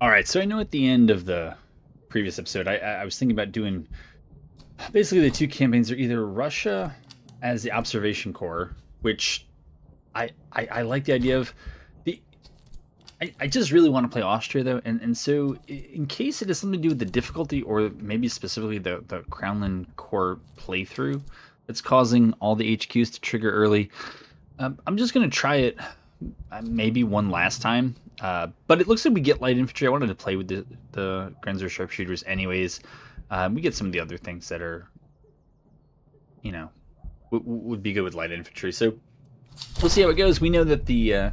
All right, so I know at the end of the previous episode, I was thinking about doing basically the two campaigns are either Russia as the observation corps, which I like the idea of. The I just really want to play Austria though, and so in case it has something to do with the difficulty or maybe specifically the Crownland Corps playthrough that's causing all the HQs to trigger early, I'm just gonna try it maybe one last time. But it looks like we get light infantry. I wanted to play with the Grenzer sharpshooters anyways. We get some of the other things that are you know would be good with light infantry. So we'll see how it goes. We know that the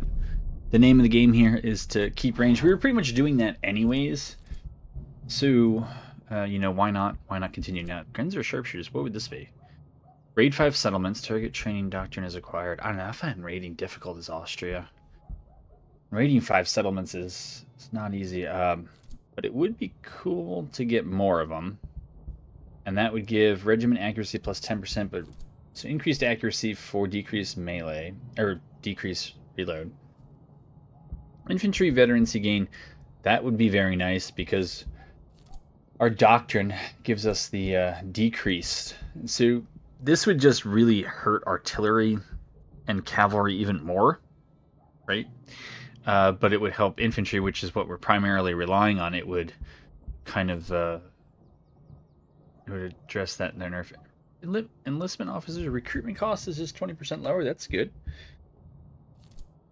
name of the game here is to keep range. We were pretty much doing that anyways. So, why not? Why not continue now? Grenzer sharpshooters. What would this be? Raid 5 settlements. Target training doctrine is acquired. I don't know. I find raiding difficult as Austria. Raiding 5 settlements is it's not easy. But it would be cool to get more of them, and that would give regiment accuracy plus 10%. But so increased accuracy for decreased melee or decreased reload. Infantry veterancy gain, that would be very nice because our doctrine gives us the decreased. So this would just really hurt artillery and cavalry even more, right? But it would help infantry, which is what we're primarily relying on. It would kind of it would address that in their nerf. Enlistment officers recruitment cost is just 20% lower. That's good.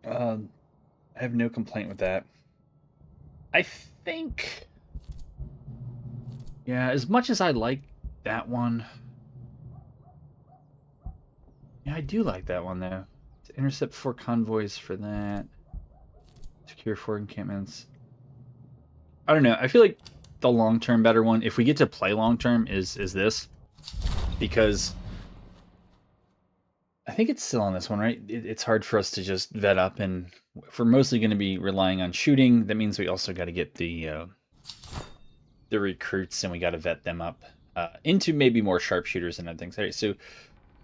I have no complaint with that. I think, yeah, as much as I like that one, yeah, I do like that one though. To intercept 4 convoys for that. Secure 4 encampments. I don't know. I feel like the long term better one, if we get to play long term, is this because I think it's still on this one, right? It's hard for us to just vet up, and if we're mostly going to be relying on shooting, that means we also got to get the recruits and we got to vet them up into maybe more sharpshooters and other things. All right, so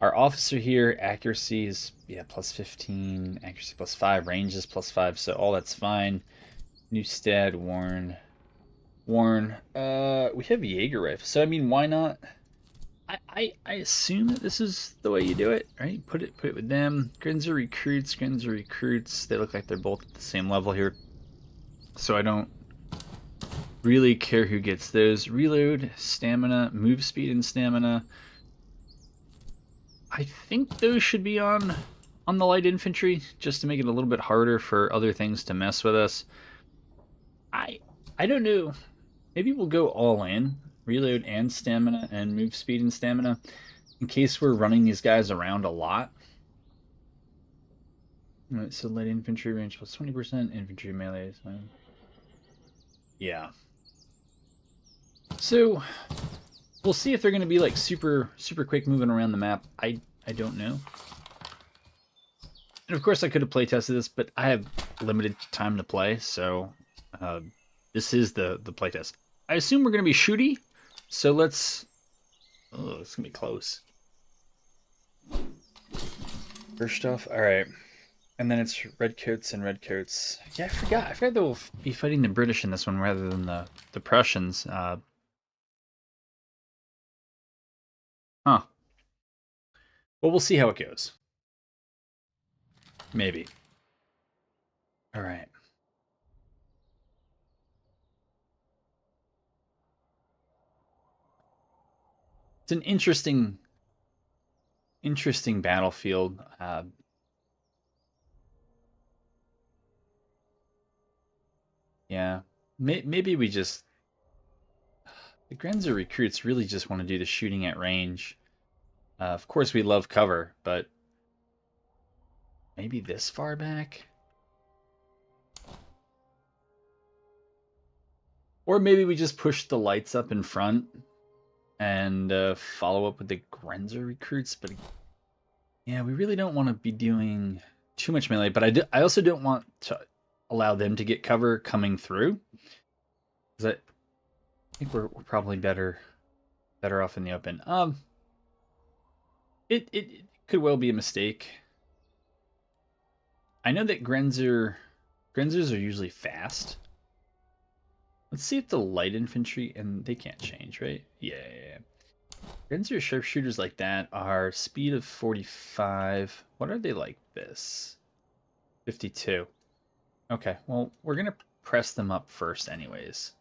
our officer here, accuracy is plus 15, accuracy plus 5, range is plus 5, so all that's fine. Newstead, Warren. We have Jaeger rifle, so I mean, why not? I assume that this is the way you do it, right? Put it with them. Grenzer recruits. They look like they're both at the same level here, so I don't really care who gets those. Reload, stamina, move speed, and stamina. I think those should be on the light infantry just to make it a little bit harder for other things to mess with us. I I don't know. Maybe we'll go all in, reload and stamina and move speed and stamina in case we're running these guys around a lot. All right, so light infantry range plus 20%, infantry melee is fine. Yeah. So we'll see if they're going to be like super quick moving around the map. I don't know. And of course, I could have play tested this, but I have limited time to play, so this is the playtest. I assume we're going to be shooty, so let's. Oh, it's gonna be close. First off, all right, and then it's redcoats and redcoats. Yeah, I forgot. I forgot that we'll be fighting the British in this one rather than the Prussians. Huh. Well, we'll see how it goes. Maybe. All right. It's an interesting battlefield. Yeah, maybe we just the Grenzer recruits really just want to do the shooting at range. Of course, we love cover, but maybe this far back, or maybe we just push the lights up in front and follow up with the Grenzer recruits. But yeah, we really don't want to be doing too much melee. But I also don't want to allow them to get cover coming through. Because I think we're probably better off in the open. It could well be a mistake. I know that Grenzers are usually fast. Let's see if the light infantry, and they can't change, right? Yeah. Grenadier sharpshooters like that are speed of 45. What are they like this? 52. Okay, well, we're going to press them up first anyways.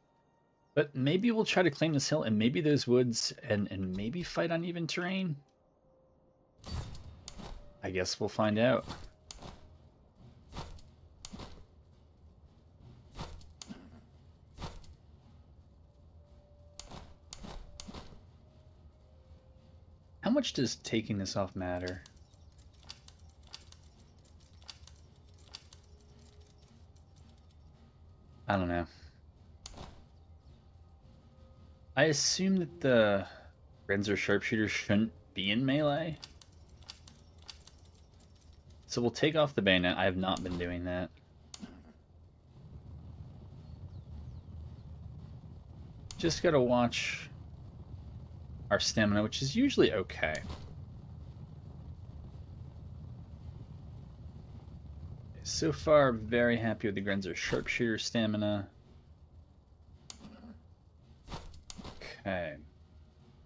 But maybe we'll try to claim this hill and maybe those woods and maybe fight on even terrain. I guess we'll find out. How much does taking this off matter? I don't know. I assume that the Renzer sharpshooters shouldn't be in melee. So we'll take off the bayonet. I have not been doing that. Just gotta watch our stamina, which is usually okay. So far, very happy with the Grenzer sharpshooter stamina. Okay.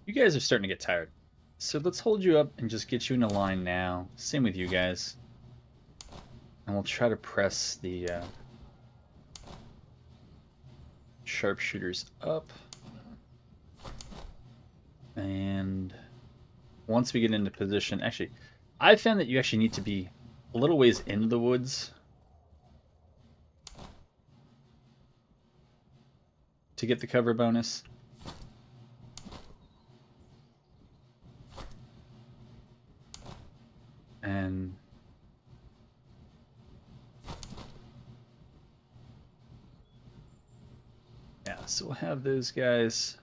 You guys are starting to get tired. So let's hold you up and just get you in a line now. Same with you guys. And we'll try to press the sharpshooters up. And once we get into position, actually, I found that you actually need to be a little ways into the woods to get the cover bonus. And yeah, so we'll have those guys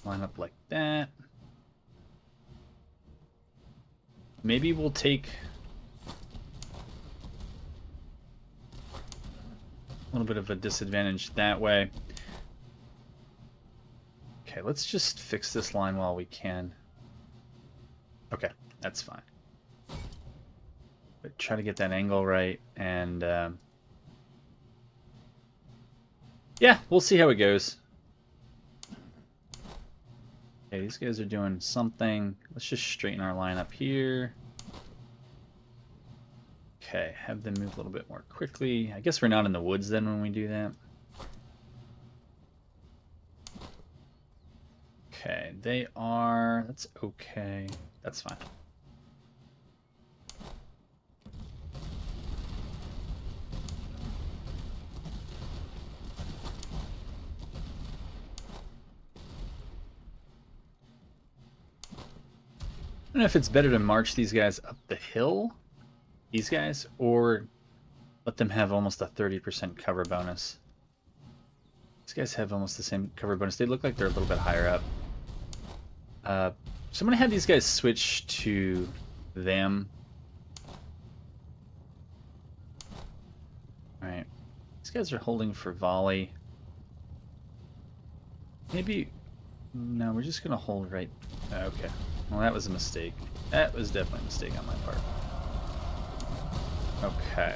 line up like that. Maybe we'll take a little bit of a disadvantage that way. Okay, let's just fix this line while we can. Okay, that's fine. But try to get that angle right, and yeah, we'll see how it goes. Okay, these guys are doing something. Let's just straighten our line up here. Okay, have them move a little bit more quickly. I guess we're not in the woods then when we do that. Okay, they are... That's okay. That's fine. I don't know if it's better to march these guys up the hill, these guys, or let them have almost a 30% cover bonus. These guys have almost the same cover bonus. They look like they're a little bit higher up. So I'm going to have these guys switch to them. Alright. These guys are holding for volley. Maybe... No, we're just going to hold right... Okay. Well, that was a mistake. That was definitely a mistake on my part. Okay.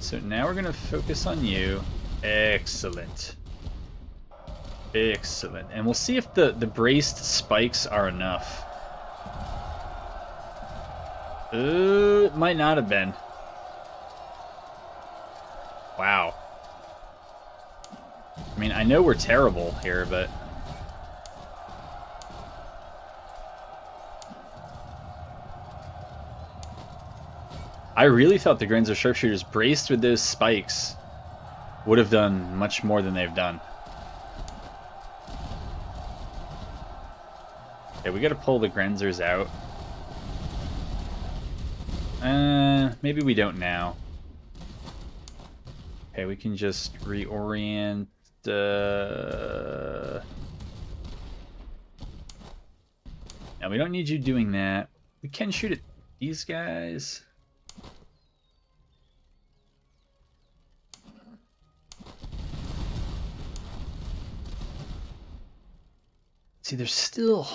So now we're going to focus on you. Excellent. Excellent. And we'll see if the braced spikes are enough. It might not have been. Wow. I mean, I know we're terrible here, but... I really thought the Grenzer sharpshooters braced with those spikes would have done much more than they've done. Okay, we gotta pull the Grenzers out. Maybe we don't now. Okay, we can just reorient. Now, we don't need you doing that. We can shoot at these guys. See, there's still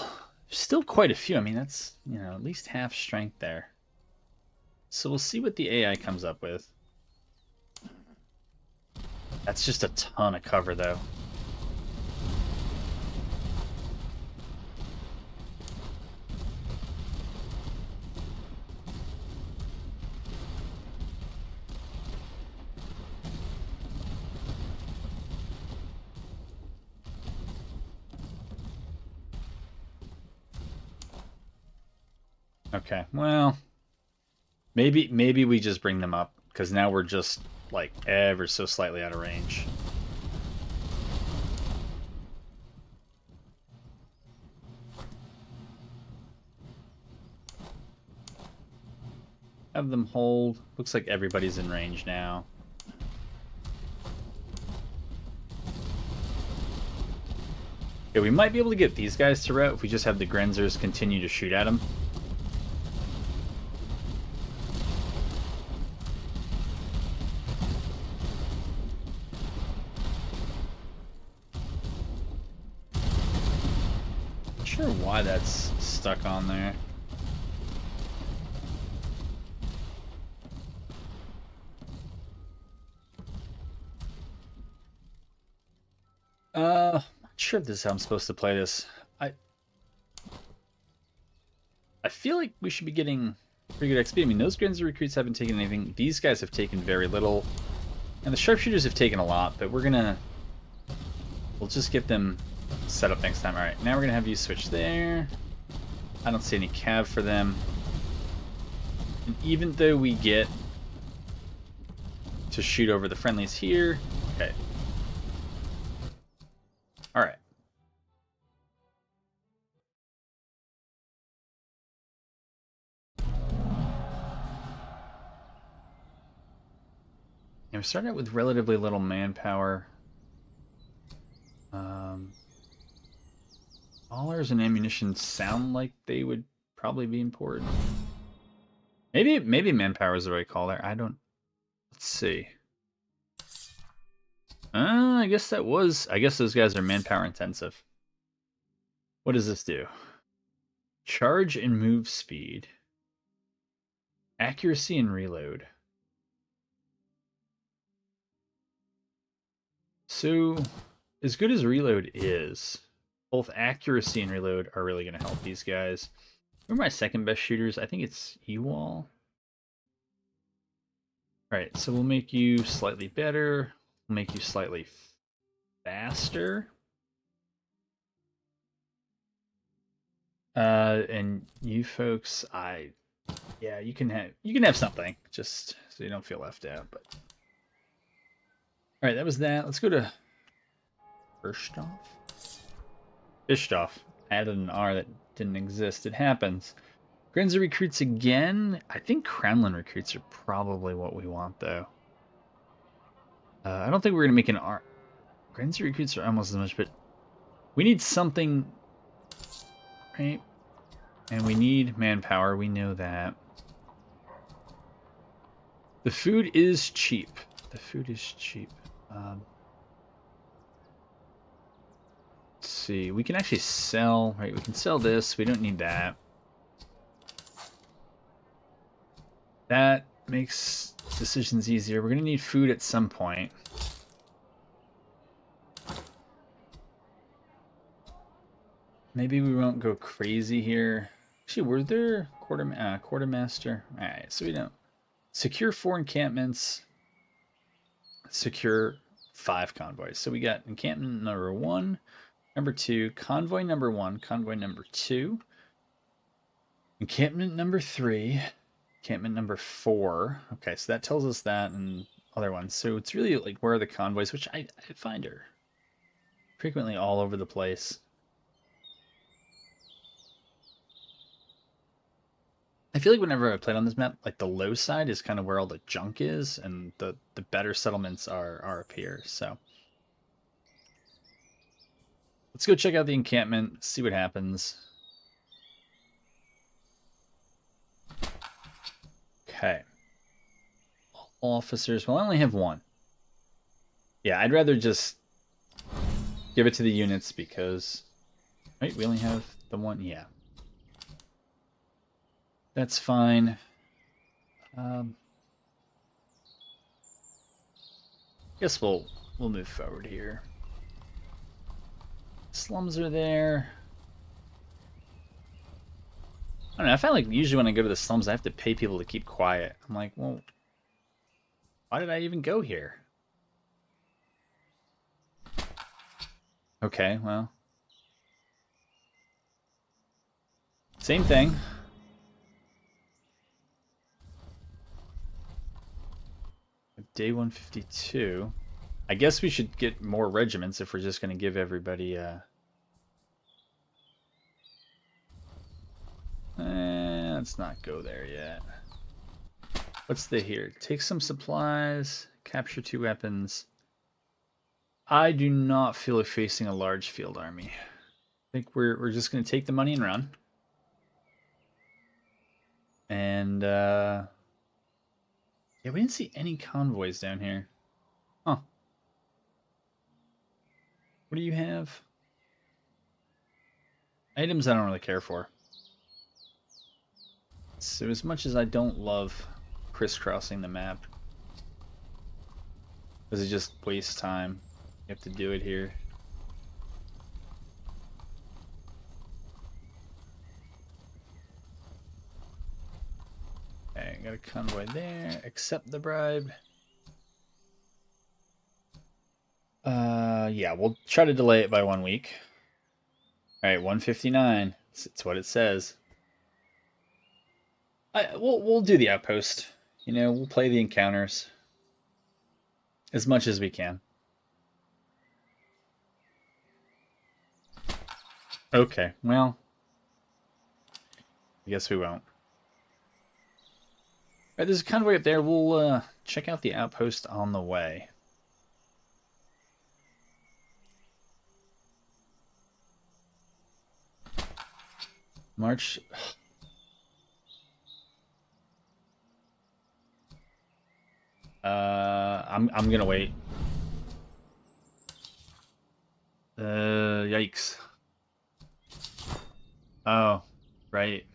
quite a few. I mean, that's, you know, at least half strength there. So we'll see what the AI comes up with. That's just a ton of cover, though. Okay, well, maybe we just bring them up, because now we're just, like, ever so slightly out of range. Have them hold. Looks like everybody's in range now. Okay, we might be able to get these guys to rout if we just have the Grenzers continue to shoot at them. Not sure why that's stuck on there. Not sure if this is how I'm supposed to play this. I feel like we should be getting pretty good XP. I mean, those Grenzer recruits haven't taken anything. These guys have taken very little. And the sharpshooters have taken a lot, but we'll just get them set up next time. Alright, now we're gonna have you switch there. I don't see any cav for them. And even though we get to shoot over the friendlies here, okay. Alright. And we're starting out with relatively little manpower. Maulers and ammunition sound like they would probably be important. Maybe manpower is the right call there. I don't. Let's see. I guess that was. I guess those guys are manpower intensive. What does this do? Charge and move speed. Accuracy and reload. So, as good as reload is, both accuracy and reload are really going to help these guys. Who are my second best shooters? I think it's Ewall. Alright, so we'll make you slightly better. We'll make you slightly faster. And you folks, yeah, you can have something, just so you don't feel left out. But all right, that was that. Let's go to Firstoff. Fischtoff. Added an R that didn't exist. It happens. Grenzer recruits again. I think Kremlin recruits are probably what we want, though. I don't think we're gonna make an R. Grenzer recruits are almost as much, but we need something, right? And we need manpower. We know that. The food is cheap. The food is cheap. Let's see. We can actually sell, right? We can sell this. We don't need that. That makes decisions easier. We're going to need food at some point. Maybe we won't go crazy here. Actually, were there quartermaster? All right, so we don't. Secure 4 encampments. Secure 5 convoys. So we got encampment number 1, number 2, convoy number 1, convoy number 2, encampment number 3, encampment number 4. Okay, so that tells us that and other ones. So it's really like where are the convoys, which I find are frequently all over the place. I feel like whenever I played on this map, like the low side is kind of where all the junk is, and the better settlements are up here. So let's go check out the encampment, see what happens. Okay. Officers. Well, I only have 1. Yeah, I'd rather just give it to the units because... Right, we only have the 1? Yeah. That's fine. Guess we'll we'll move forward here. Slums are there. I don't know, I find like usually when I go to the slums I have to pay people to keep quiet. I'm like, well, why did I even go here? Okay, well. Same thing. Day 152. I guess we should get more regiments if we're just going to give everybody let's not go there yet. What's the here? Take some supplies, capture 2 weapons. I do not feel like facing a large field army. I think we're just going to take the money and run. And yeah, we didn't see any convoys down here. Huh. What do you have? Items I don't really care for. So as much as I don't love crisscrossing the map, because it just wastes time, you have to do it here. Okay, got a convoy there. Accept the bribe. Yeah, we'll try to delay it by 1 week. All right, 159. It's what it says. We'll do the outpost. You know, we'll play the encounters as much as we can. Okay, well, I guess we won't. All right, there's a convoy up there. We'll check out the outpost on the way. March. I'm gonna wait. Yikes. Oh, right.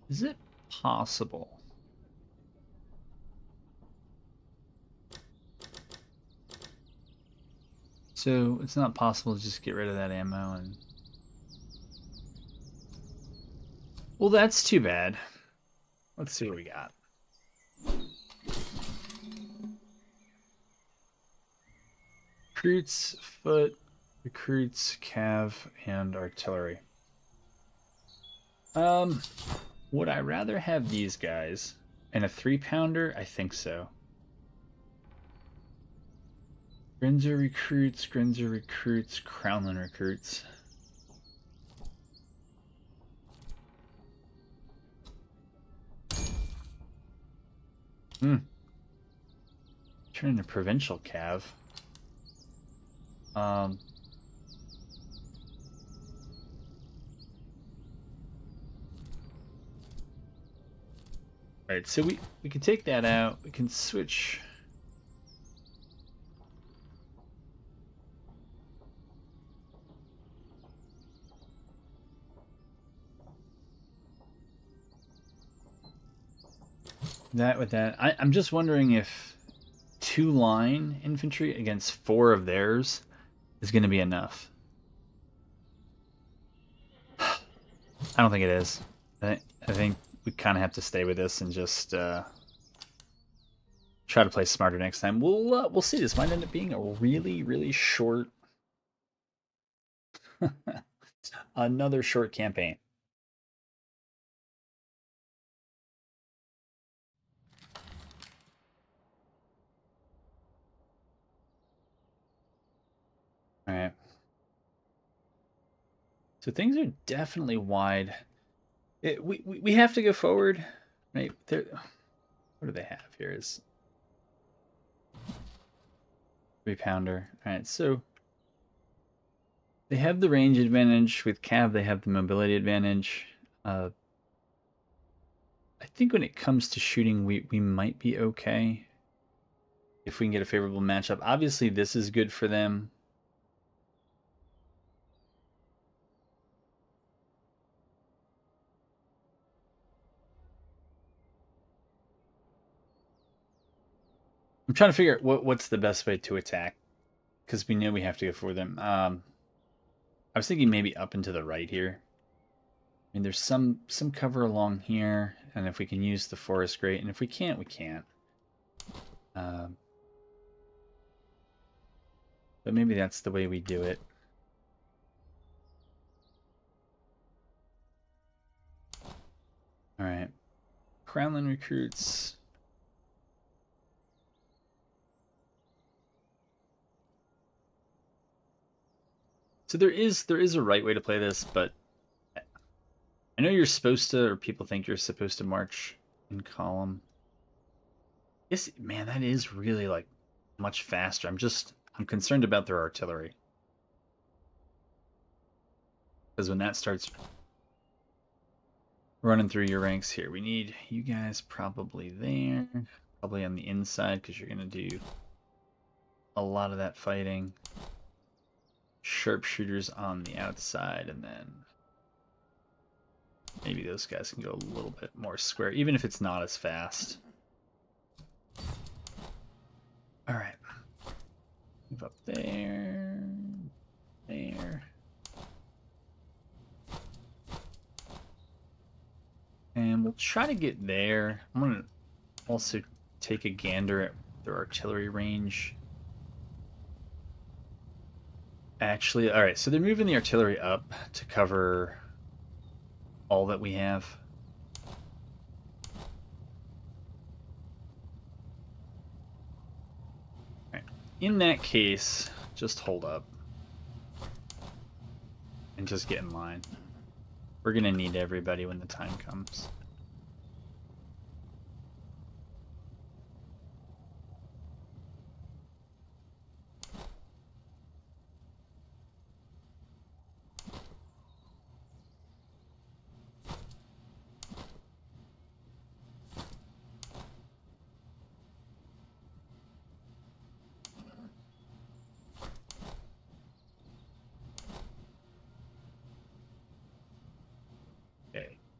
Is it possible? So it's not possible to just get rid of that ammo and... Well, that's too bad. Let's see what we got. Recruits, foot, recruits, cav, and artillery. Would I rather have these guys and a 3-pounder? I think so. Grenzer recruits, Crownland recruits. Turn into provincial cav. Alright, so we can take that out. We can switch. That with that. I'm just wondering if 2-line infantry against 4 of theirs is going to be enough. I don't think it is. I think we kind of have to stay with this and just try to play smarter next time. We'll see. This might end up being a really short, another short campaign. All right. So things are definitely wide. We have to go forward, right? There, what do they have here? Is 3-pounder. All right, so they have the range advantage with cav. They have the mobility advantage. I think when it comes to shooting, we might be okay if we can get a favorable matchup. Obviously, this is good for them. I'm trying to figure out what's the best way to attack, because we know we have to go for them. I was thinking maybe up and to the right here. I mean, there's some cover along here, and if we can use the forest, great. And if we can't, we can't. But maybe that's the way we do it. All right, Crownland recruits. So there is a right way to play this, but I know you're supposed to, or people think you're supposed to march in column. Yes, man, that is really like much faster. I'm concerned about their artillery. Because when that starts running through your ranks here, we need you guys probably there, probably on the inside, because you're going to do a lot of that fighting. Sharpshooters on the outside, and then maybe those guys can go a little bit more square, even if it's not as fast. All right. Move up there. There. And we'll try to get there. I'm going to also take a gander at their artillery range. Actually, all right, so they're moving the artillery up to cover all that we have. All right. In that case, just hold up and just get in line. We're going to need everybody when the time comes.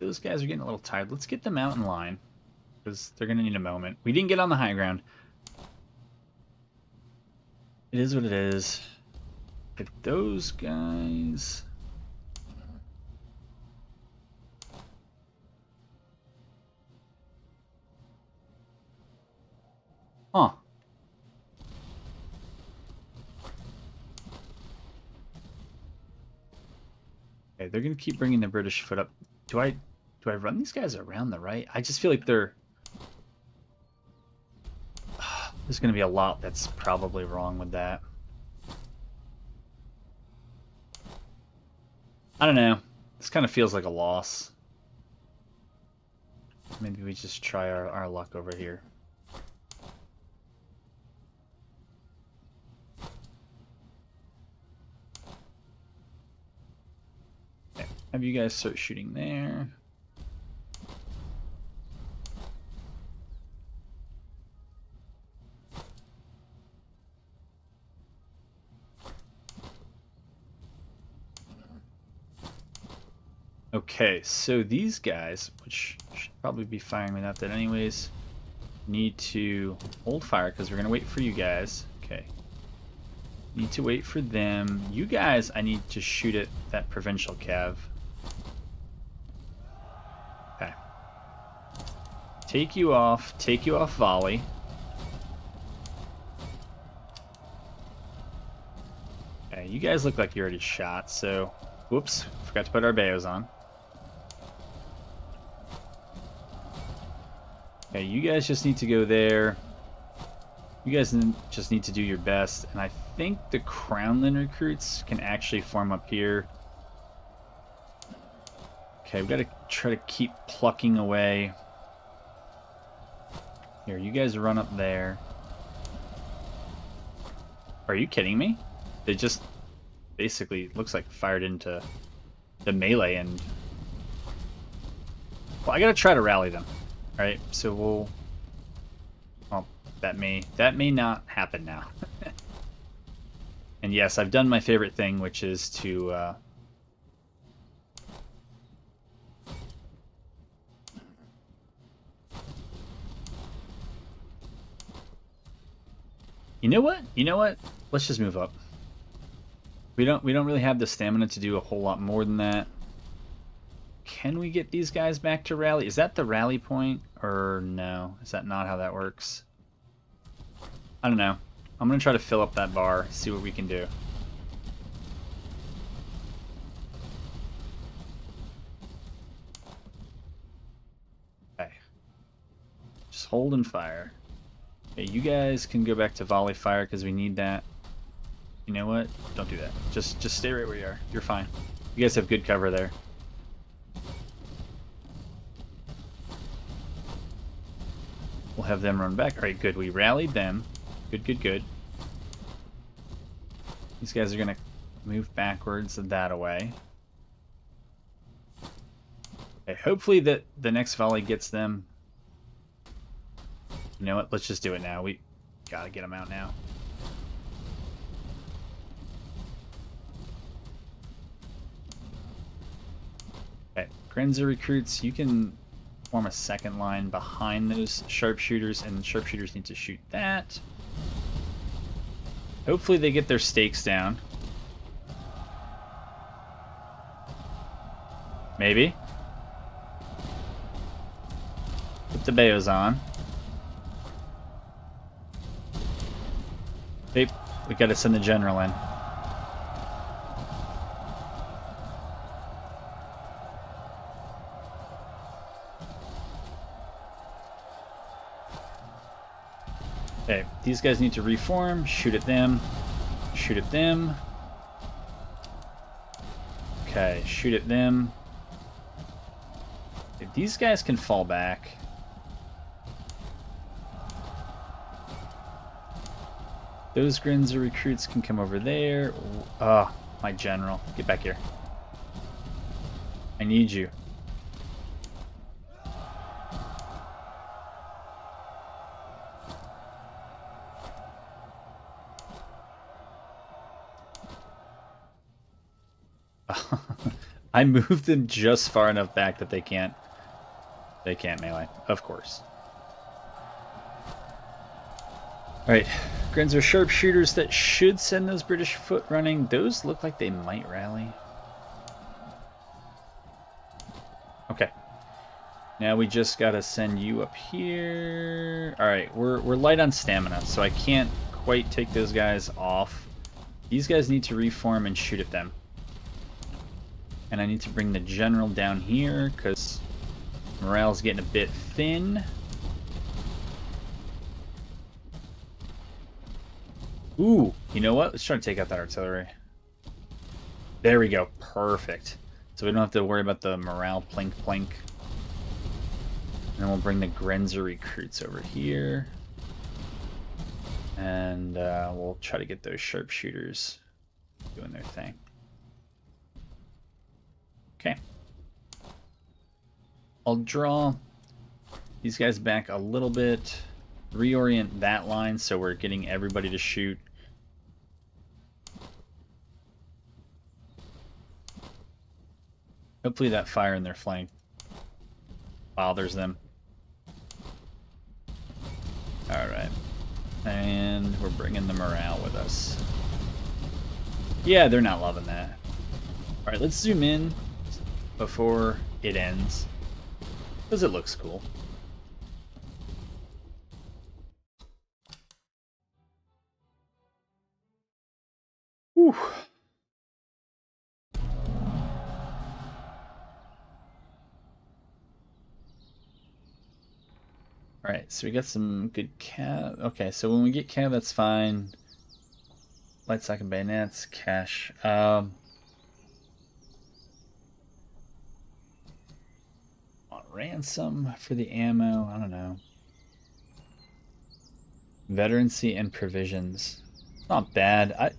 Those guys are getting a little tired. Let's get them out in line, because they're going to need a moment. We didn't get on the high ground. It is what it is. But those guys... Huh. Okay, they're going to keep bringing the British foot up. Do I run these guys around the right? I just feel like they're... There's going to be a lot that's probably wrong with that. I don't know. This kind of feels like a loss. Maybe we just try our luck over here. Okay, have you guys start shooting there. Okay, so these guys, which should probably be firing without that anyways, need to hold fire because we're going to wait for you guys. Okay. Need to wait for them. You guys, I need to shoot at that provincial cav. Okay. Take you off volley. Okay, you guys look like you already shot, so whoops, forgot to put our bayos on. Okay, you guys just need to go there. You guys just need to do your best. And I think the Crownland recruits can actually form up here. Okay, we've got to try to keep plucking away. Here, you guys run up there. Are you kidding me? They just basically, looks like fired into the melee and... Well, I got to try to rally them. Alright, so we'll... Well, that may not happen now. And yes, I've done my favorite thing, which is to... You know what? You know what? Let's just move up. We don't really have the stamina to do a whole lot more than that. Can we get these guys back to rally? Is that the rally point? Or no? Is that not how that works? I don't know. I'm going to try to fill up that bar, see what we can do. Okay. Just hold and fire. Okay, you guys can go back to volley fire because we need that. You know what? Don't do that. Just stay right where you are. You're fine. You guys have good cover there. We'll have them run back. All right, good. We rallied them. Good, good, good. These guys are going to move backwards that away. Okay, hopefully the next volley gets them. You know what? Let's just do it now. We got to get them out now. Okay, Grenzer recruits, you can form a second line behind those sharpshooters, and sharpshooters need to shoot that. Hopefully they get their stakes down. Maybe. Put the bayos on. Hey, we gotta send the general in. Okay, these guys need to reform. Shoot at them. Shoot at them. Okay, shoot at them. If these guys can fall back. Those Grinzer recruits can come over there. Ah, oh, my general. Get back here. I need you. I moved them just far enough back that they can't melee, of course. Alright, Grins are sharpshooters that should send those British foot running. Those look like they might rally. Okay. Now we just gotta send you up here. Alright, we're light on stamina, so I can't quite take those guys off. These guys need to reform and shoot at them. And I need to bring the general down here because morale's getting a bit thin. Ooh, you know what? Let's try to take out that artillery. There we go. Perfect. So we don't have to worry about the morale plink plink. And then we'll bring the Grenzer recruits over here. And we'll try to get those sharpshooters doing their thing. Okay. I'll draw these guys back a little bit, reorient that line so we're getting everybody to shoot. Hopefully that fire in their flank bothers them. Alright. And we're bringing the morale with us. Yeah, they're not loving that. Alright, let's zoom in before it ends, because it looks cool. Whew. Alright, so we got some good cav. Okay, so when we get cav, that's fine. Light sack and bayonets, cash. Ransom for the ammo, I don't know. Veterancy and provisions. Not bad. I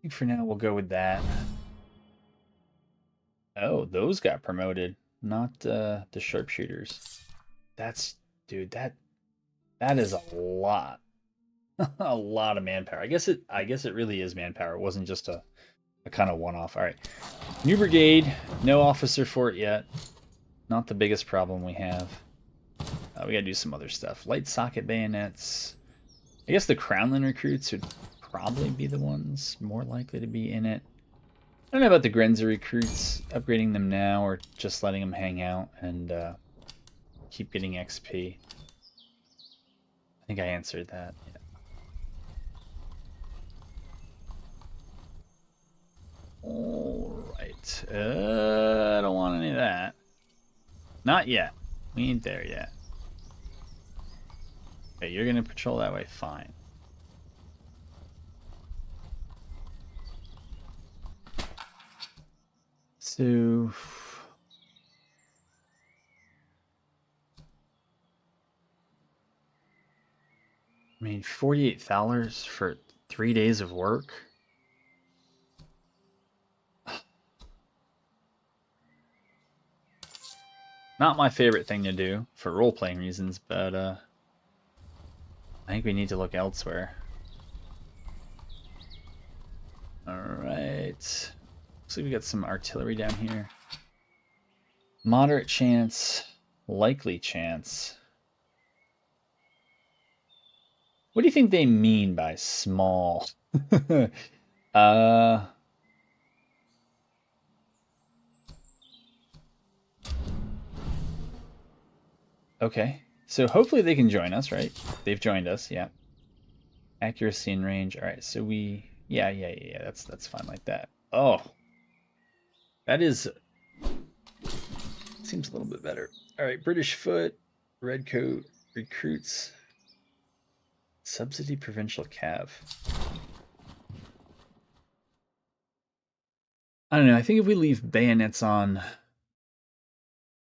think for now we'll go with that. Oh, those got promoted, not the sharpshooters. That's, dude, that is a lot. A lot of manpower. I guess it really is manpower. It wasn't just a kind of one-off. All right. New brigade. No officer for it yet. Not the biggest problem we have. We gotta do some other stuff. Light socket bayonets. I guess the Crownland recruits would probably be the ones more likely to be in it. I don't know about the Grenza recruits, upgrading them now or just letting them hang out and keep getting XP. I think I answered that. Yeah. Alright. I don't want any of that. Not yet. We ain't there yet. Okay, you're gonna patrol that way, fine. So I mean, $48 for 3 days of work? Not my favorite thing to do for role-playing reasons, but I think we need to look elsewhere. Alright. Looks like we got some artillery down here. Moderate chance, likely chance. What do you think they mean by small? Okay. So hopefully they can join us, right? They've joined us, yeah. Accuracy and range. All right, so yeah, that's fine like that. Oh. That is seems a little bit better. All right, British foot, redcoat, recruits, subsidy provincial cav. I don't know. I think if we leave bayonets on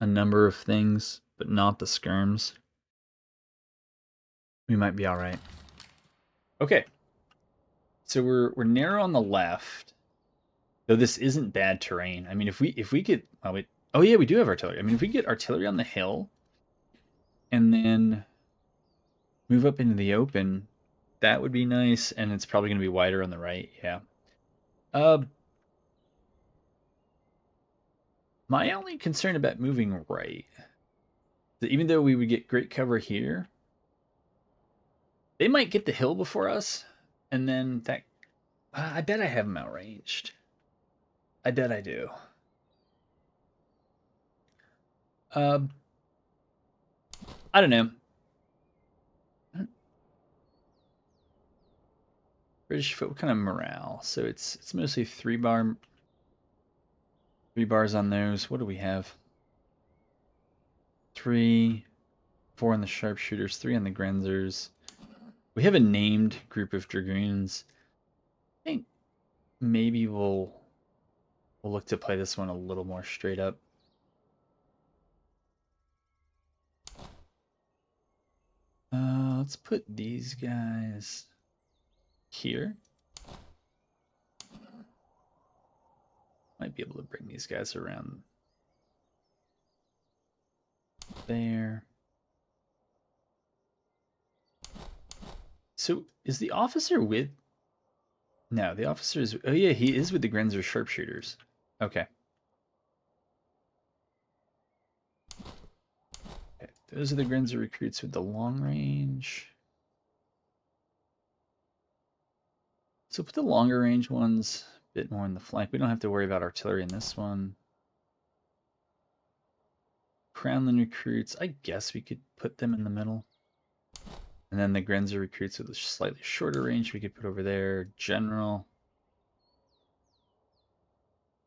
a number of things, but not the skirms, we might be all right. Okay. So we're narrow on the left, though this isn't bad terrain. I mean, if we get oh yeah, we do have artillery. I mean, if we get artillery on the hill, and then move up into the open, that would be nice. And it's probably going to be wider on the right. Yeah. My only concern about moving right, that even though we would get great cover here, they might get the hill before us, and then that I bet I have them outranged. I bet I do. I don't know. British foot, what kind of morale? So it's mostly 3 bars on those. What do we have? 3, 4 on the sharpshooters, 3 on the grenzers. We have a named group of dragoons. I think maybe we'll look to play this one a little more straight up. Let's put these guys here. Might be able to bring these guys around there. So is the officer with? No, the officer is. Oh yeah, he is with the Grenzer sharpshooters. Okay. Those are the Grenzer recruits with the long range. So put the longer range ones a bit more in the flank. We don't have to worry about artillery in this one. Crownland recruits, I guess we could put them in the middle. And then the Grenzer recruits with a slightly shorter range we could put over there. General.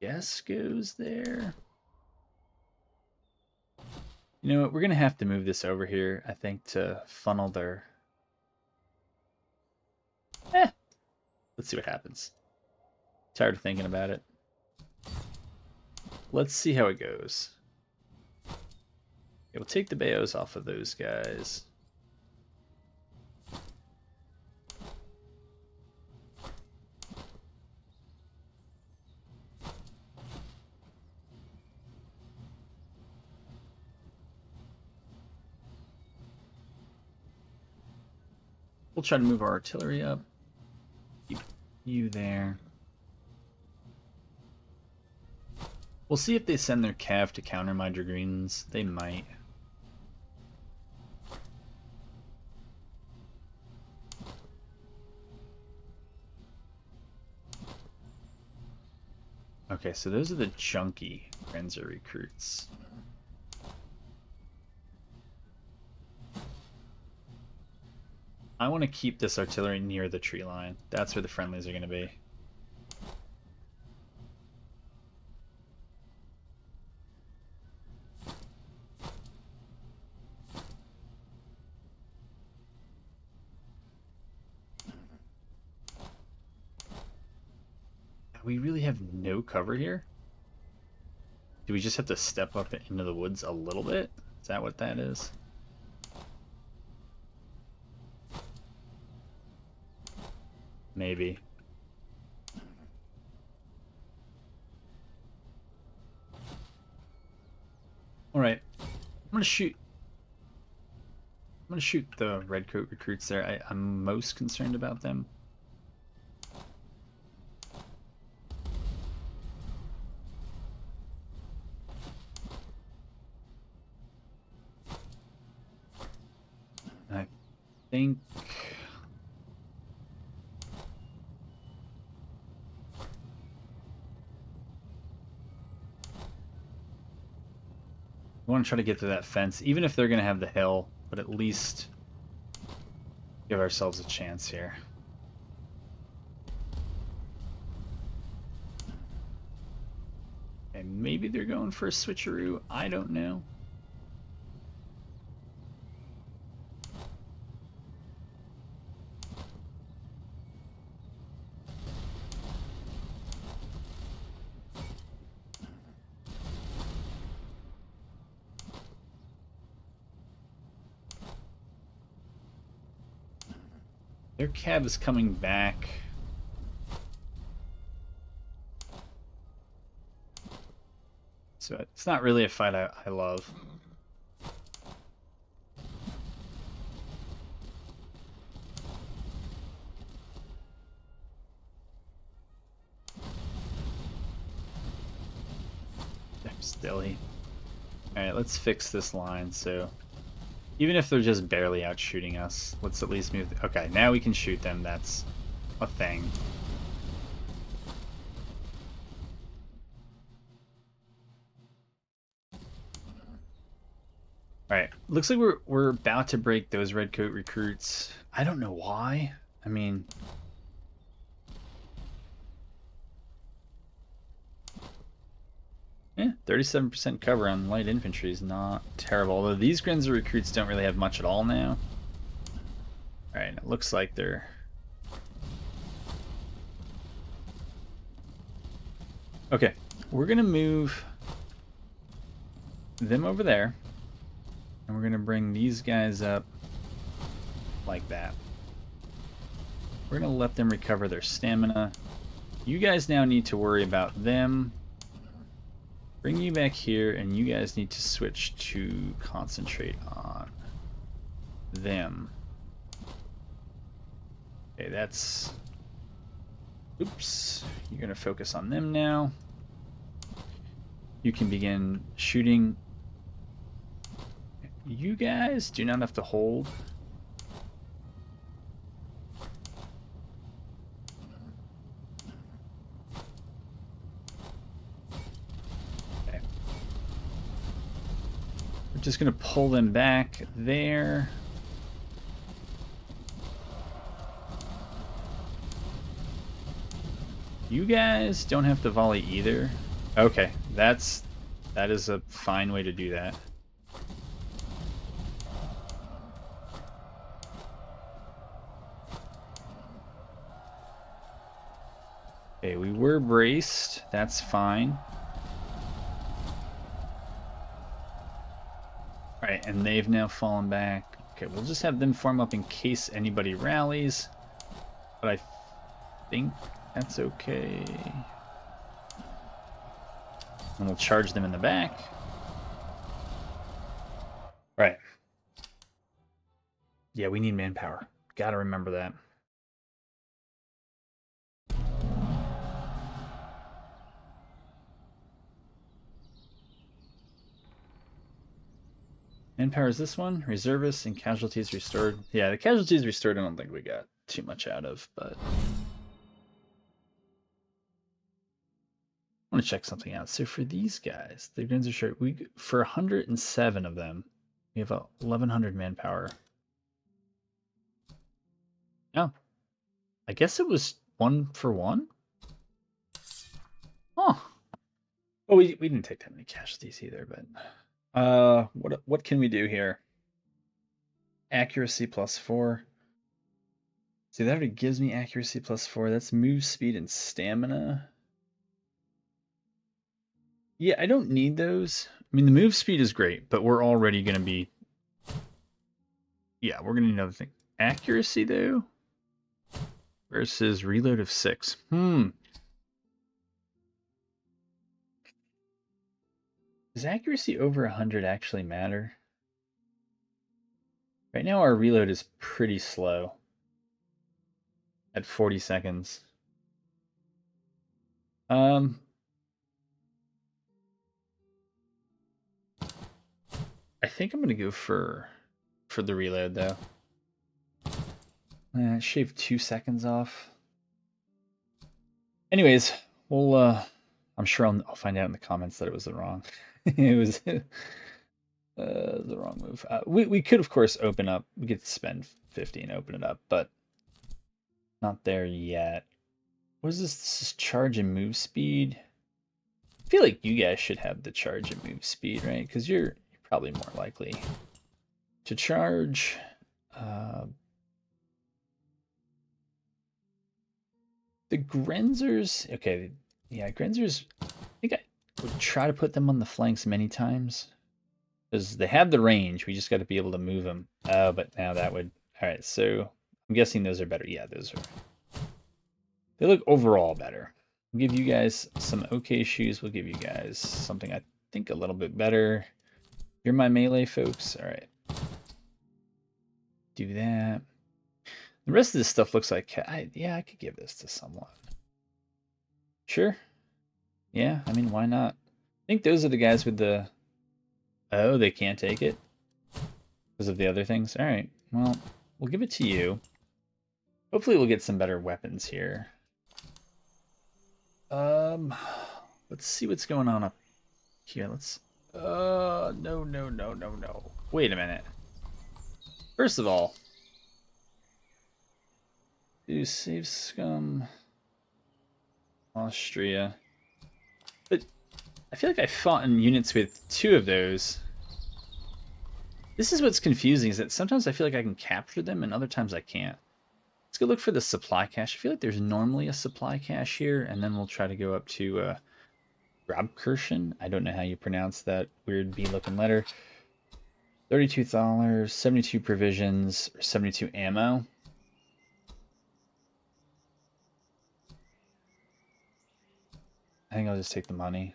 Guess goes there. You know what, we're going to have to move this over here, I think, to funnel their... Let's see what happens. Tired of thinking about it. Let's see how it goes. Okay, we'll take the Bayos off of those guys. We'll try to move our artillery up. Keep you there. We'll see if they send their cav to counter my dragoons. They might. Okay, so those are the junky Grenzer recruits. I want to keep this artillery near the tree line. That's where the friendlies are going to be. We really have no cover here? Do we just have to step up into the woods a little bit? Is that what that is? Maybe. Alright. I'm gonna shoot the redcoat recruits there. I'm most concerned about them. I think we want to try to get to that fence, even if they're going to have the hill, but at least give ourselves a chance here. And maybe they're going for a switcheroo. I don't know. Their cab is coming back. So it's not really a fight I love. Silly. Alright, let's fix this line. So even if they're just barely out shooting us, let's at least move. Okay, now we can shoot them. That's a thing. Alright, looks like we're about to break those redcoat recruits. I don't know why. I mean, yeah, 37% cover on light infantry is not terrible. Although these Grenzer recruits don't really have much at all now. Alright, it looks like they're... Okay, we're going to move them over there. And we're going to bring these guys up like that. We're going to let them recover their stamina. You guys now need to worry about them. Bring you back here, and you guys need to switch to concentrate on them. Okay, that's... Oops. You're going to focus on them now. You can begin shooting. You guys do not have to hold. Okay. We're just going to pull them back there. You guys don't have to volley either. Okay, that is a fine way to do that. Okay, we were braced. That's fine. Alright, and they've now fallen back. Okay, we'll just have them form up in case anybody rallies. But I think that's okay. And we'll charge them in the back. Right. Yeah, we need manpower. Gotta remember that. Manpower is this one. Reservists and casualties restored. Yeah, the casualties restored I don't think we got too much out of, but... want to check something out. So for these guys, the guns are short. For 107 of them, we have 1,100 manpower. Oh, I guess it was 1-for-1. Oh, well, we didn't take that many casualties either, but what can we do here? Accuracy +4. See, that already gives me accuracy +4. That's move speed and stamina. Yeah, I don't need those. I mean, the move speed is great, but we're already going to be... Yeah, we're going to need another thing. Accuracy, though, versus reload of 6. Does accuracy over 100 actually matter? Right now, our reload is pretty slow at 40 seconds. I think I'm going to go for the reload, though. Shave 2 seconds off. Anyways, we'll I'm sure I'll find out in the comments that it was the wrong. It was the wrong move. We could of course open up. We could spend 50 and open it up, but not there yet. What is this? This is charge and move speed. I feel like you guys should have the charge and move speed, right? Because you're probably more likely to charge. The Grenzers, okay, yeah, Grenzers, I think I would try to put them on the flanks many times. Because they have the range, we just got to be able to move them. Oh, but now that would, all right, so I'm guessing those are better. Yeah, those are, they look overall better. We'll give you guys some okay shoes. We'll give you guys something I think a little bit better. You're my melee folks. All right. Do that. The rest of this stuff looks like, yeah, I could give this to someone. Sure. Yeah, I mean, why not? I think those are the guys with the... Oh, they can't take it? Because of the other things? Alright, well, we'll give it to you. Hopefully we'll get some better weapons here. Let's see what's going on up here. Let's... No. Wait a minute. First of all... Do save scum... Austria... But I feel like I fought in units with 2 of those. This is what's confusing, is that sometimes I feel like I can capture them and other times I can't. Let's go look for the supply cache. I feel like there's normally a supply cache here, and then we'll try to go up to Grabkirchen. I don't know how you pronounce that weird B-looking letter. $32, 72 provisions, or 72 ammo. I think I'll just take the money.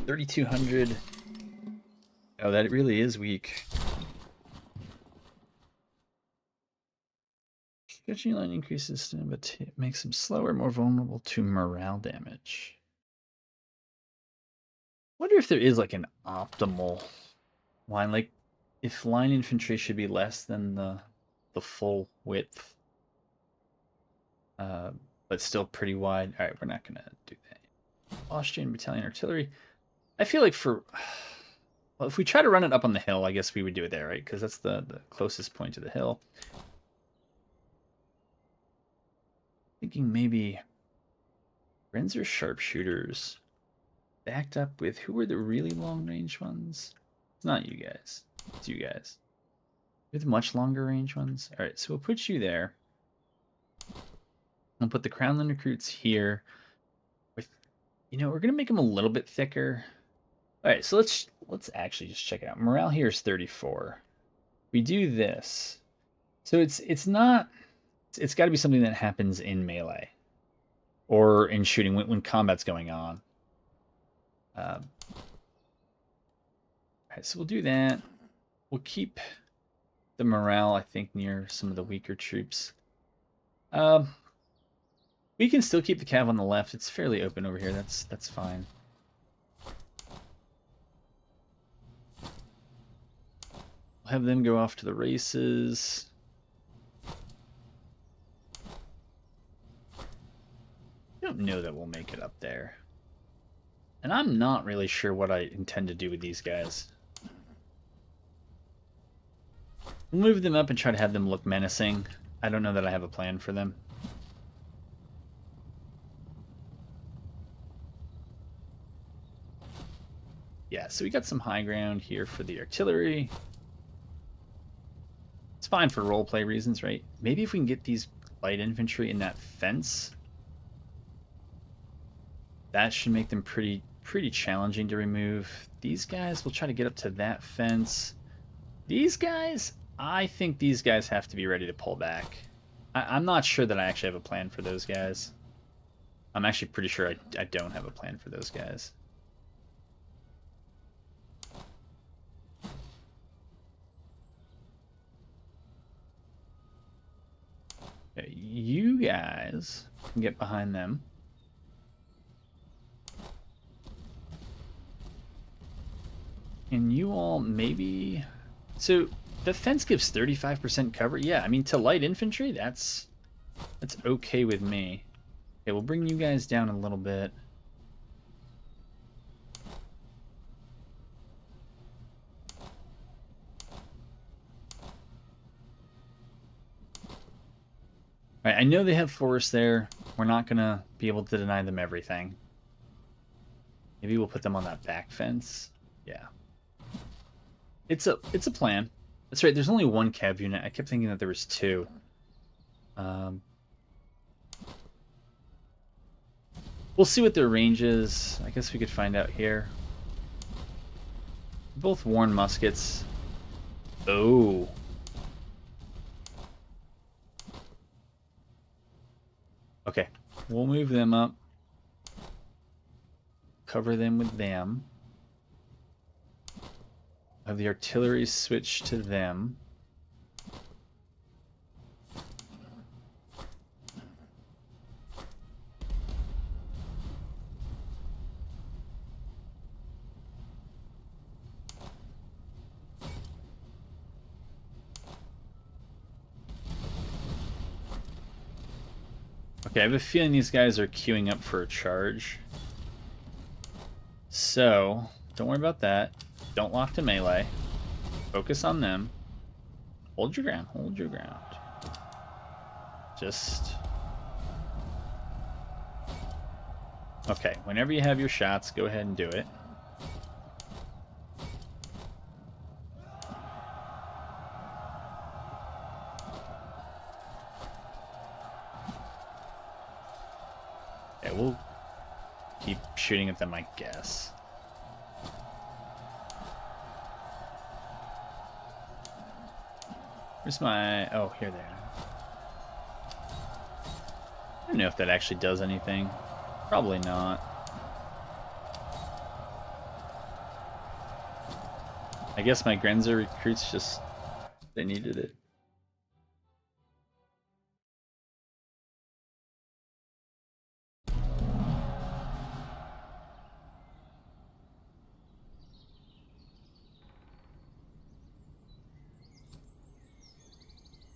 3,200. Oh, that really is weak. Stretching line increases, but it makes them slower, more vulnerable to morale damage. I wonder if there is like an optimal line, like if line infantry should be less than the full width, but still pretty wide. All right, we're not gonna do that. Austrian battalion artillery. I feel like well, if we try to run it up on the hill, I guess we would do it there, right? Because that's the closest point to the hill. Thinking maybe Renzer sharpshooters backed up with, who were the really long range ones? It's not you guys. It's you guys. With much longer range ones. All right, so we'll put you there. We'll put the Crownland recruits here. With, we're gonna make them a little bit thicker. All right, so let's actually just check it out. Morale here is 34. We do this, so it's not. It's got to be something that happens in melee or in shooting when combat's going on. All right, so we'll do that. We'll keep the morale, I think, near some of the weaker troops. We can still keep the cav on the left. It's fairly open over here. That's fine. We'll have them go off to the races. don't know that we'll make it up there. And I'm not really sure what I intend to do with these guys. We'll move them up and try to have them look menacing. I don't know that I have a plan for them. Yeah, so we got some high ground here for the artillery. It's fine for roleplay reasons, right? Maybe if we can get these light infantry in that fence, that should make them pretty challenging to remove. These guys, we'll try to get up to that fence. These guys, I think these guys have to be ready to pull back. I'm not sure that I actually have a plan for those guys. I'm actually pretty sure I don't have a plan for those guys. Okay, you guys can get behind them. And you all maybe... So the fence gives 35% cover. Yeah, I mean, to light infantry, that's okay with me. Okay, we'll bring you guys down a little bit. All right, I know they have forests there. We're not gonna be able to deny them everything. Maybe we'll put them on that back fence. Yeah. It's a plan. That's right, there's only one cav unit. I kept thinking that there was two. We'll see what their range is. I guess we could find out here. Both worn muskets. Oh. Okay, we'll move them up. Cover them with them. Have the artillery switch to them. Okay, I have a feeling these guys are queuing up for a charge. So, don't worry about that. Don't lock to melee. Focus on them. Hold your ground, hold your ground. Just... Okay, whenever you have your shots, go ahead and do it. Okay, we'll keep shooting at them, I guess. Where's my... Oh, here they are. I don't know if that actually does anything. Probably not. I guess my Grenzer recruits just... They needed it.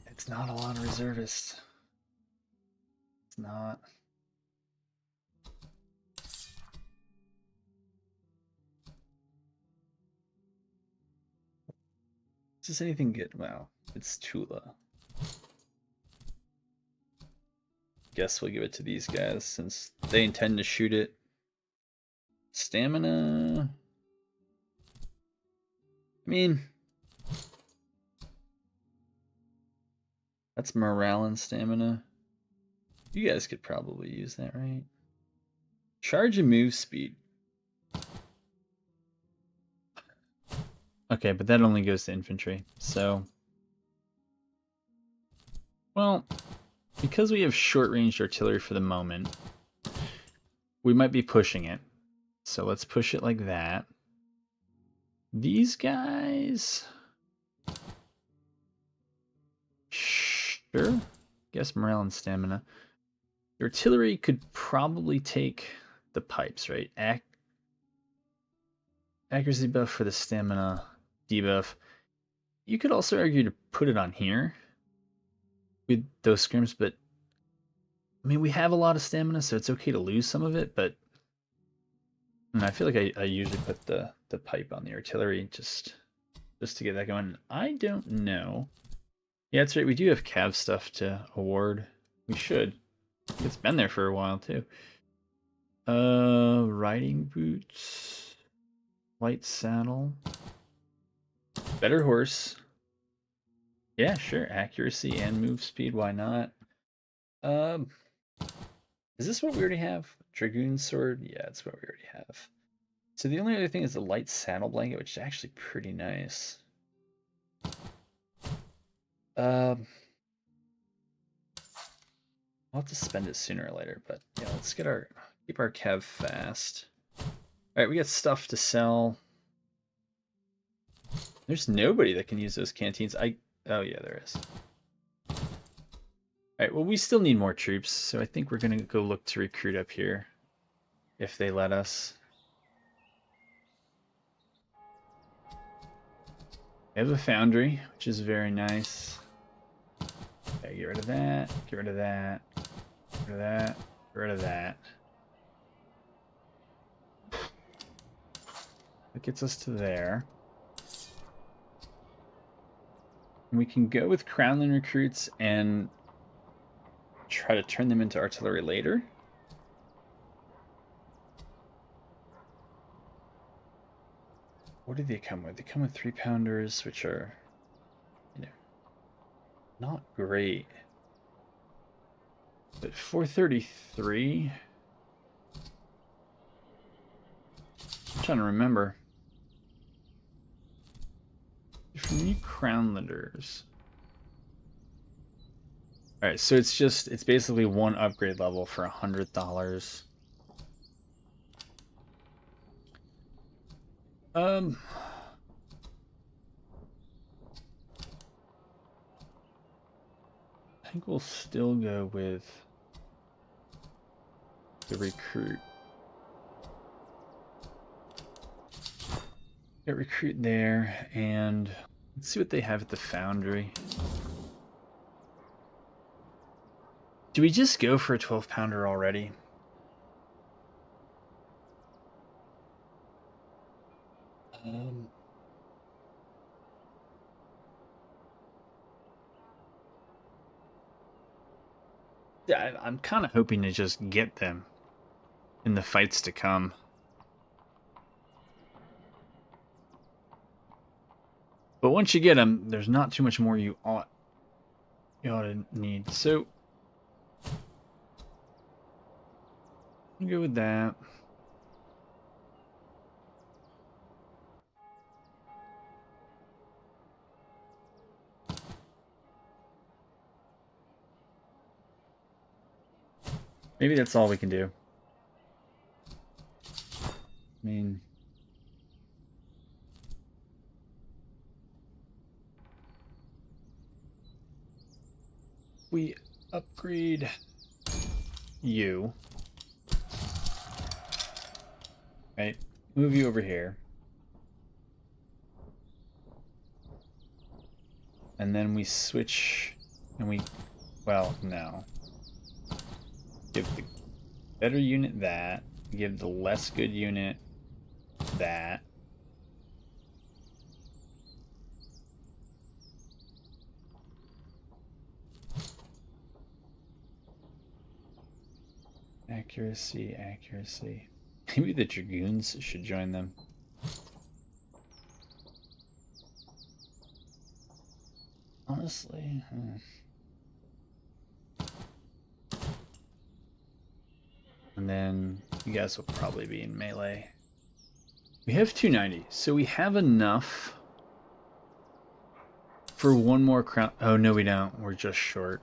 It's not a lot of reservists. It's not. Does anything get... Wow, it's Tula. Guess we'll give it to these guys since they intend to shoot it. Stamina... I mean... That's morale and stamina. You guys could probably use that, right? Charge and move speed. Okay, but that only goes to infantry, so... Well, because we have short-range artillery for the moment, we might be pushing it. So let's push it like that. These guys... Sure. Guess morale and stamina. The artillery could probably take the pipes, right? Accuracy buff for the stamina debuff. You could also argue to put it on here with those scrims, but I mean, we have a lot of stamina, so it's okay to lose some of it, but I feel like I usually put the pipe on the artillery just to get that going. I don't know. Yeah, that's right. We do have cav stuff to award. We should. It's been there for a while too. Riding boots, light saddle, better horse. Yeah, sure. Accuracy and move speed. Why not? Um, is this what we already have? Dragoon sword. Yeah, it's what we already have. So the only other thing is the light saddle blanket, which is actually pretty nice. Um, I'll have to spend it sooner or later, but yeah, let's keep our cav fast. All right, we got stuff to sell. There's nobody that can use those canteens. Oh yeah, there is. All right, well we still need more troops, so I think we're gonna go look to recruit up here, if they let us. We have a foundry, which is very nice. Okay, get rid of that. Get rid of that. Get rid of that. Get rid of that. That gets us to there. And we can go with Crownland recruits and try to turn them into artillery later. What do they come with? They come with 3-pounders, which are, you know, not great. But 433. I'm trying to remember. From new Crownlanders. Alright, so it's basically one upgrade level for $100. I think we'll still go with the recruit. Get recruit there, and let's see what they have at the foundry. Do we just go for a 12-pounder already? Yeah, I'm kind of hoping to just get them in the fights to come. But once you get them, there's not too much more you ought to need. So I'll go with that. Maybe that's all we can do. I mean, we upgrade you. Right? Move you over here. And then we switch and well, no. Give the better unit that. Give the less good unit that. Accuracy, accuracy. Maybe the Dragoons should join them. Honestly, And then you guys will probably be in melee. We have 290, so we have enough for one more crown. Oh, no, we don't. We're just short.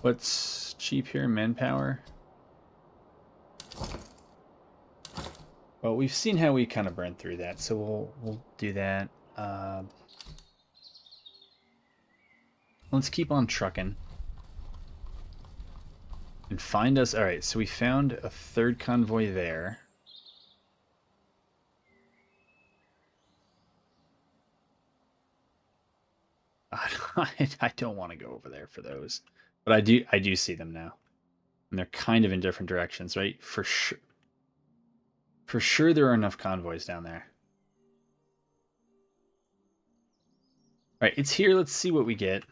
What's cheap here? Manpower? Well, we've seen how we kind of burned through that, so we'll do that. Let's keep on trucking. And find us. Alright, so we found a third convoy there. I don't want to go over there for those, but I do see them now, and they're kind of in different directions, right? For sure, there are enough convoys down there. All right, it's here. Let's see what we get,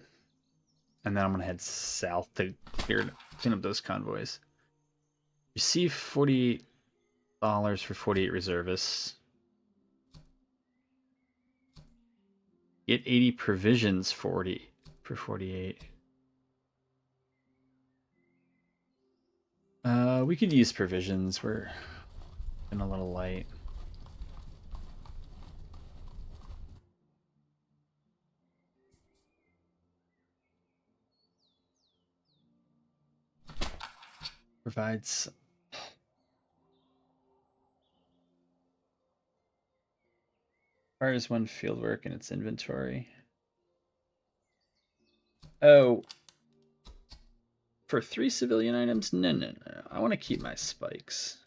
and then I'm gonna head south to clean up those convoys. Receive $48 for 48 reservists. Get 80 provisions 40 for 48. We could use provisions. We're been a little light. Provides requires one fieldwork in its inventory. Oh, for 3 civilian items? No. I want to keep my spikes.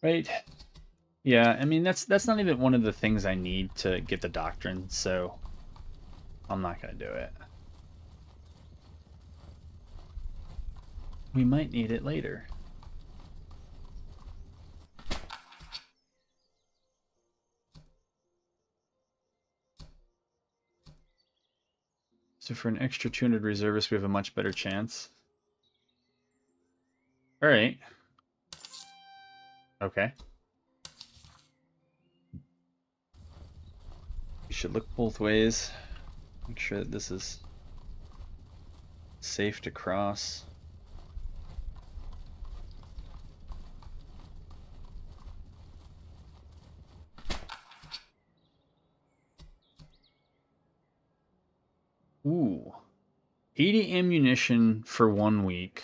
Right? Yeah, I mean that's not even one of the things I need to get the doctrine, so I'm not gonna do it. We might need it later. So for an extra 200 reservists, we have a much better chance. All right. Okay. We should look both ways. Make sure that this is safe to cross. Ooh. 80 ammunition for 1 week.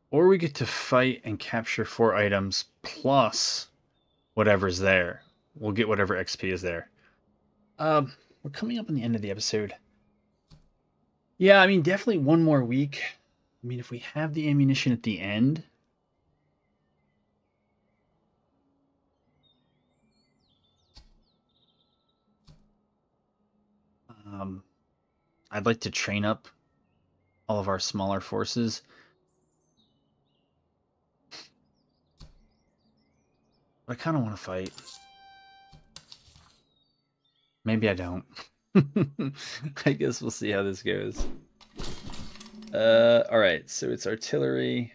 Or we get to fight and capture 4 items plus whatever's there. We'll get whatever XP is there. We're coming up on the end of the episode. Yeah, I mean, definitely 1 more week. I mean, if we have the ammunition at the end. I'd like to train up all of our smaller forces. But I kind of want to fight. Maybe I don't. I guess we'll see how this goes. All right, so it's artillery,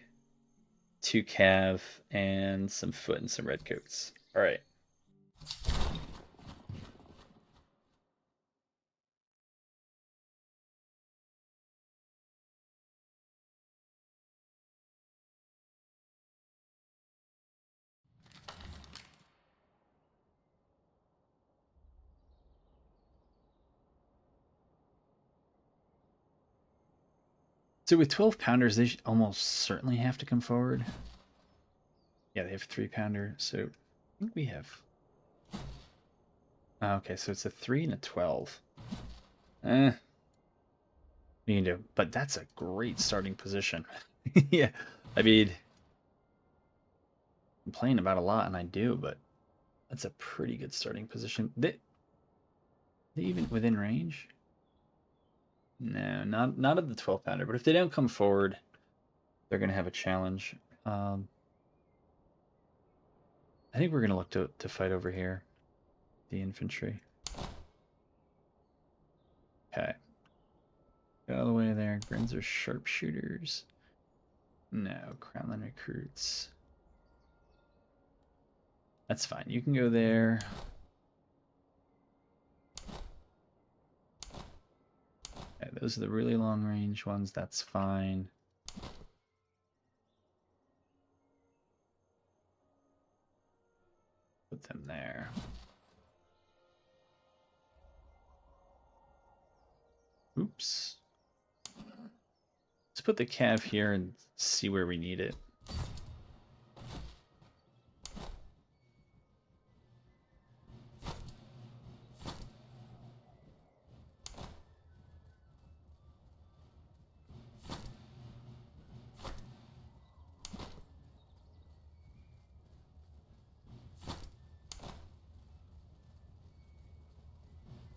2 cav, and some foot and some redcoats. All right. So with 12 pounders, they should almost certainly have to come forward. Yeah, they have 3 pounder, so I think we have. Okay, so it's a 3 and a 12. You can do, but that's a great starting position. Yeah, I mean, I'm playing about a lot, and I do, but that's a pretty good starting position. They even within range? No, not of the 12 pounder. But if they don't come forward, they're gonna have a challenge. I think we're gonna look to fight over here, the infantry. Okay. Go all the way there. Grins are sharpshooters. No, Crownland recruits. That's fine. You can go there. Okay, those are the really long range ones. That's fine. Put them there. Oops. Let's put the cav here and see where we need it.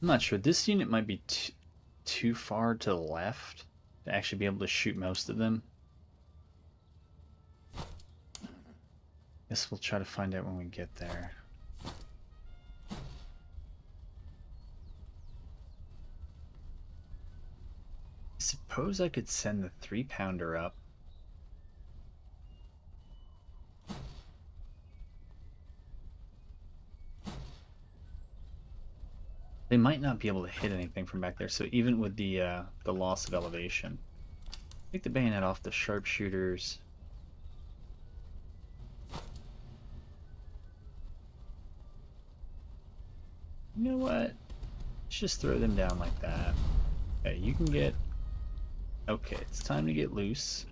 I'm not sure. This unit might be too far to the left to actually be able to shoot most of them. Guess we'll try to find out when we get there. I suppose I could send the 3-pounder up. They might not be able to hit anything from back there, so even with the loss of elevation. Take the bayonet off the sharpshooters. You know what? Let's just throw them down like that. Okay, you can get... Okay, it's time to get loose.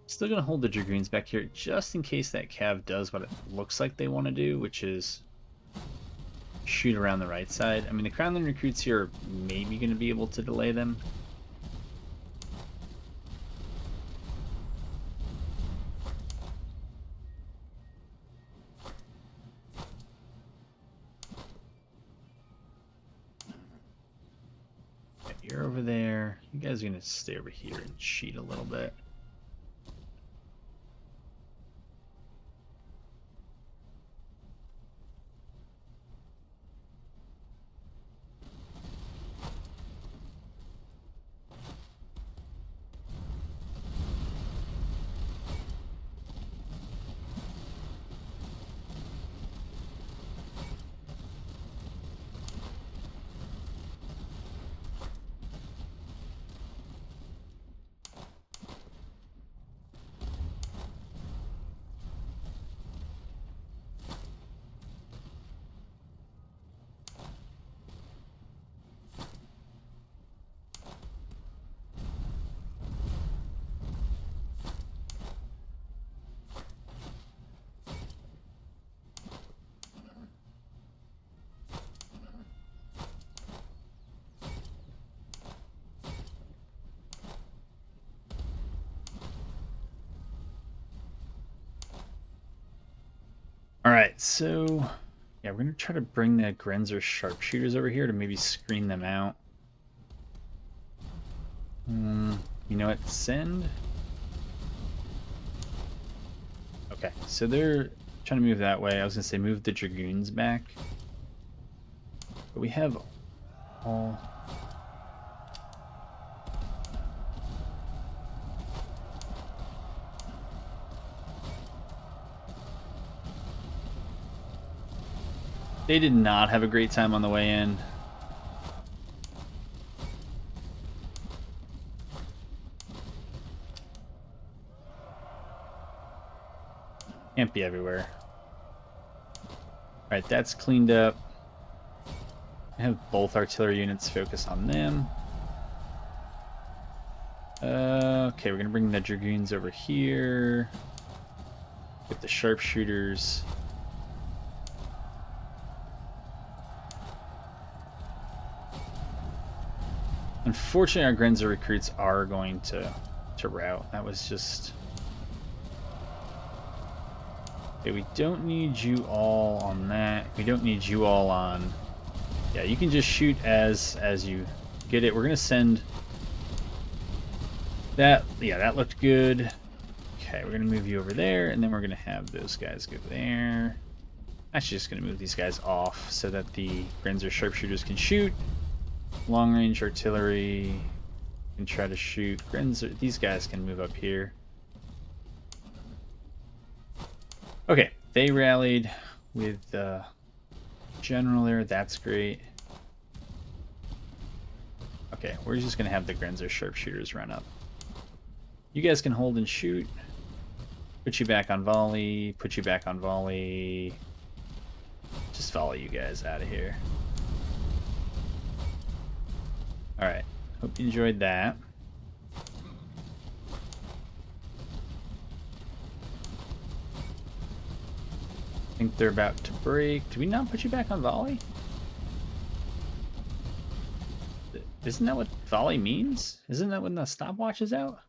Still gonna hold the Dragoons back here just in case that cav does what it looks like they want to do, which is shoot around the right side. I mean, the Crownland recruits here are maybe going to be able to delay them. Okay, you're over there. You guys are going to stay over here and cheat a little bit. Alright, so yeah, we're going to try to bring the Grenzer sharpshooters over here to maybe screen them out. You know what? Send. Okay, so they're trying to move that way. I was going to say move the Dragoons back. But we have all... They did not have a great time on the way in. Can't be everywhere. Alright, that's cleaned up. I have both artillery units focus on them. Okay, we're gonna bring the Dragoons over here. Get the sharpshooters. Unfortunately, our Grenzer recruits are going to rout. That was just... Okay, we don't need you all on that. We don't need you all on... Yeah, you can just shoot as you get it. We're going to send... That, yeah, that looked good. Okay, we're going to move you over there, and then we're going to have those guys go there. Actually, just going to move these guys off so that the Grenzer sharpshooters can shoot. Long-range artillery can try to shoot. Grenzer, these guys can move up here. Okay, they rallied with the general there. That's great. Okay, we're just going to have the Grenzer sharpshooters run up. You guys can hold and shoot. Put you back on volley. Put you back on volley. Just follow you guys out of here. Alright, hope you enjoyed that. I think they're about to break. Did we not put you back on volley? Isn't that what volley means? Isn't that when the stopwatch is out?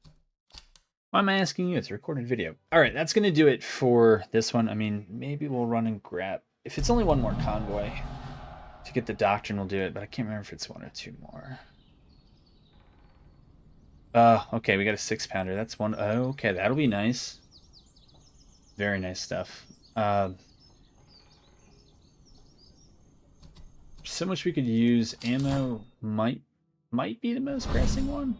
Why am I asking you? It's a recorded video. All right, that's going to do it for this one. I mean, maybe we'll run and grab... If it's only one more convoy to get the doctrine, we'll do it. But I can't remember if it's one or two more. Okay, we got a 6-pounder. That's one. Oh, okay, that'll be nice. Very nice stuff. So much we could use. Ammo might be the most pressing one.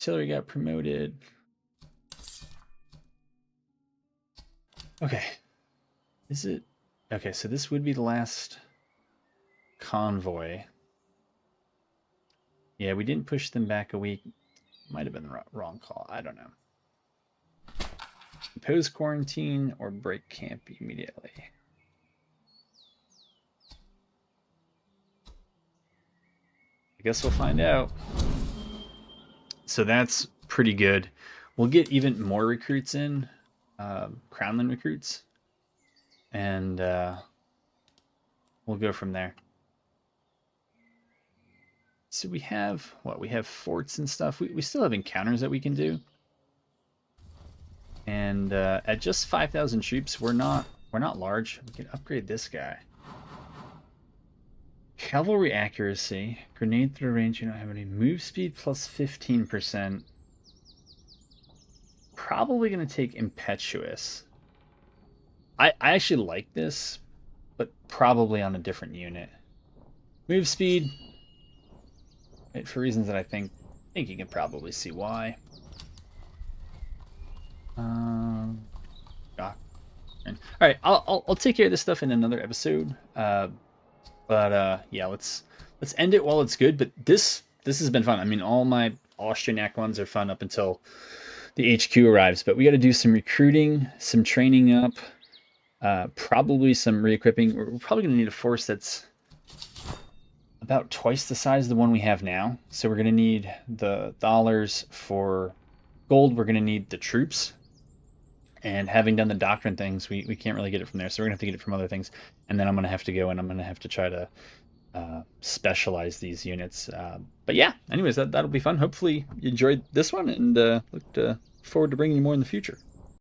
Artillery got promoted. Okay. Is it? Okay, so this would be the last convoy. Yeah, we didn't push them back a week. Might have been the wrong call. I don't know. Impose quarantine or break camp immediately. I guess we'll find out. So that's pretty good. We'll get even more recruits in, Crownland recruits, and we'll go from there. So we have what? We have forts and stuff. We still have encounters that we can do. And at just 5,000 troops, we're not large. We can upgrade this guy. Cavalry accuracy, grenade throw range. You don't have any move speed plus 15%. Probably going to take impetuous. I actually like this, but probably on a different unit. Move speed, for reasons that I think you can probably see why. All right, I'll take care of this stuff in another episode. Yeah, let's end it while it's good. But this has been fun. I mean, all my Austrian Act ones are fun up until the HQ arrives. But we got to do some recruiting, some training up, probably some re-equipping. We're probably going to need a force that's about twice the size of the one we have now. So we're going to need the dollars for gold. We're going to need the troops. And having done the doctrine things, we can't really get it from there. So we're going to have to get it from other things. And then I'm going to have to go and I'm going to have to try to specialize these units. But yeah, anyways, that'll be fun. Hopefully you enjoyed this one and look forward to bringing you more in the future.